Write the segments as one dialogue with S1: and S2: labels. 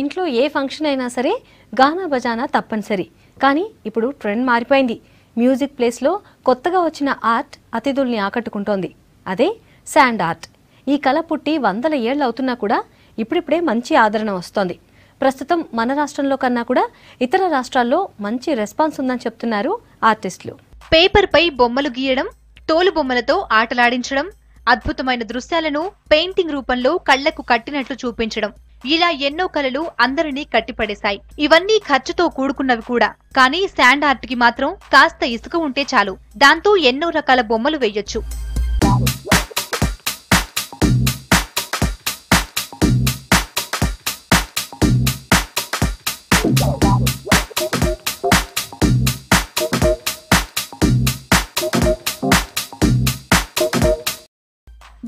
S1: ఇంట్లో ఏ ఫంక్షన్ అయినా సరే గానా బజానా తప్పనిసరి. కానీ ఇప్పుడు ట్రెండ్ మారిపోయింది. మ్యూజిక్ ప్లేస్లో కొత్తగా వచ్చిన ఆర్ట్ అతిథుల్ని ఆకట్టుకుంటోంది. అదే శాండ్ ఆర్ట్. ఈ కళ పుట్టి వందల ఏళ్ళు అవుతున్నా కూడా ఇప్పుడిప్పుడే మంచి ఆదరణ వస్తోంది. ప్రస్తుతం మన రాష్ట్రంలో కన్నా కూడా ఇతర రాష్ట్రాల్లో మంచి రెస్పాన్స్ ఉందని చెప్తున్నారు ఆర్టిస్టులు.
S2: పేపర్పై బొమ్మలు గీయడం, తోలు బొమ్మలతో ఆటలాడించడం, అద్భుతమైన దృశ్యాలను పెయింటింగ్ రూపంలో కళ్లకు కట్టినట్లు చూపించడం, ఇలా ఎన్నో కళలు అందరినీ కట్టిపడేశాయి. ఇవన్నీ ఖర్చుతో కూడుకున్నవి కూడా. కానీ శాండ్ ఆర్ట్ కి మాత్రం కాస్త ఇసుక ఉంటే చాలు, దాంతో ఎన్నో రకాల బొమ్మలు వేయొచ్చు.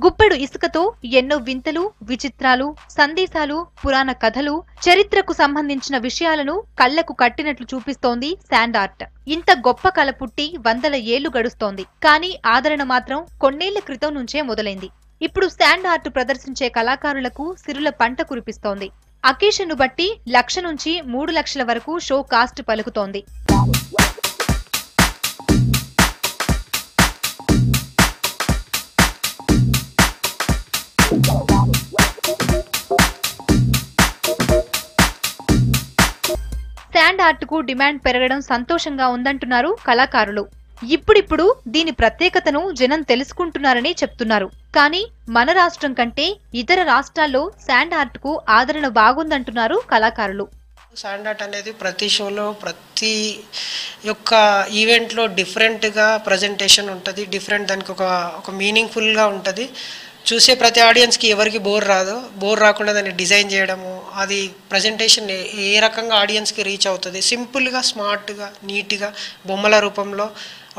S2: గుప్పెడు ఇసుకతో ఎన్నో వింతలు, విచిత్రాలు, సందేశాలు, పురాణ కథలు, చరిత్రకు సంబంధించిన విషయాలను కళ్లకు కట్టినట్లు చూపిస్తోంది శాండ్ ఆర్ట్. ఇంత గొప్ప కళ పుట్టి వందల ఏళ్లు గడుస్తోంది. కానీ ఆదరణ మాత్రం కొన్నేళ్ల క్రితం నుంచే మొదలైంది. ఇప్పుడు శాండ్ ఆర్ట్ ప్రదర్శించే కళాకారులకు సిరుల పంట కురిపిస్తోంది. అకేషన్ను బట్టి 1,00,000 నుంచి 3 లక్షల వరకు షో కాస్ట్ పలుకుతోంది. శాండ్ ఆర్ట్ కు డిమాండ్ పెరగడం సంతోషంగా ఉందంటున్నారు కళాకారులు. ఇప్పుడిప్పుడు దీని ప్రత్యేకతను జనం తెలుసుకుంటున్నారని చెప్తున్నారు. కానీ మన రాష్ట్రం కంటే ఇతర రాష్ట్రాల్లో శాండ్ ఆర్ట్ కు ఆదరణ బాగుందంటున్నారు కళాకారులు.
S3: శాండ్ ఆర్ట్ అనేది ప్రతి షోలో, ప్రతి యొక్క ఈవెంట్లో డిఫరెంట్గా ప్రజెంటేషన్ ఉంటుంది. డిఫరెంట్, దానికి ఒక మీనింగ్ఫుల్గా ఉంటుంది. చూసే ప్రతి ఆడియన్స్కి ఎవరికి బోర్ రాకుండా దాన్ని డిజైన్ చేయడము, అది ప్రజెంటేషన్ ఏ రకంగా ఆడియన్స్కి రీచ్ అవుతుంది, సింపుల్గా, స్మార్ట్గా, నీట్గా బొమ్మల రూపంలో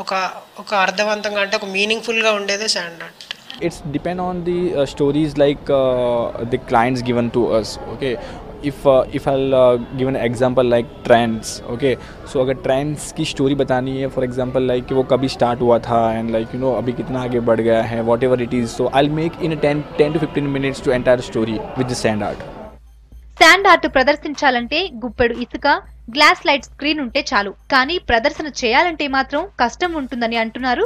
S3: ఒక అర్థవంతంగా, అంటే ఒక మీనింగ్ఫుల్గా ఉండేదే sand art.
S4: It's depend on the stories like the clients given to us. Okay, if I'll give an example like trends. Okay, so अगर trends की story बतानी है, for example like वो कभी start हुआ था and like you know अभी कितना आगे बढ़ गया है, whatever it is, so I'll make in a 10 to 15 minutes to entire story with the sand art.
S2: Sand art ప్రదర్శించాలంటే గుప్పెడు ఇసుక, గ్లాస్ లైట్ స్క్రీన్ ఉంటే చాలు. కానీ ప్రదర్శన చేయాలంటే మాత్రం కష్టం ఉంటుందని అంటున్నారు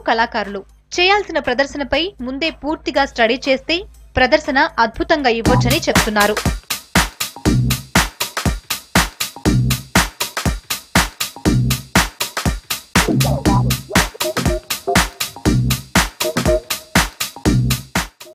S2: కళాకారులు. చేయాల్సిన ప్రదర్శనపై ముందే పూర్తిగా స్టడీ చేస్తే ప్రదర్శన అద్భుతంగా ఇవ్వొచ్చని చెప్తున్నారు.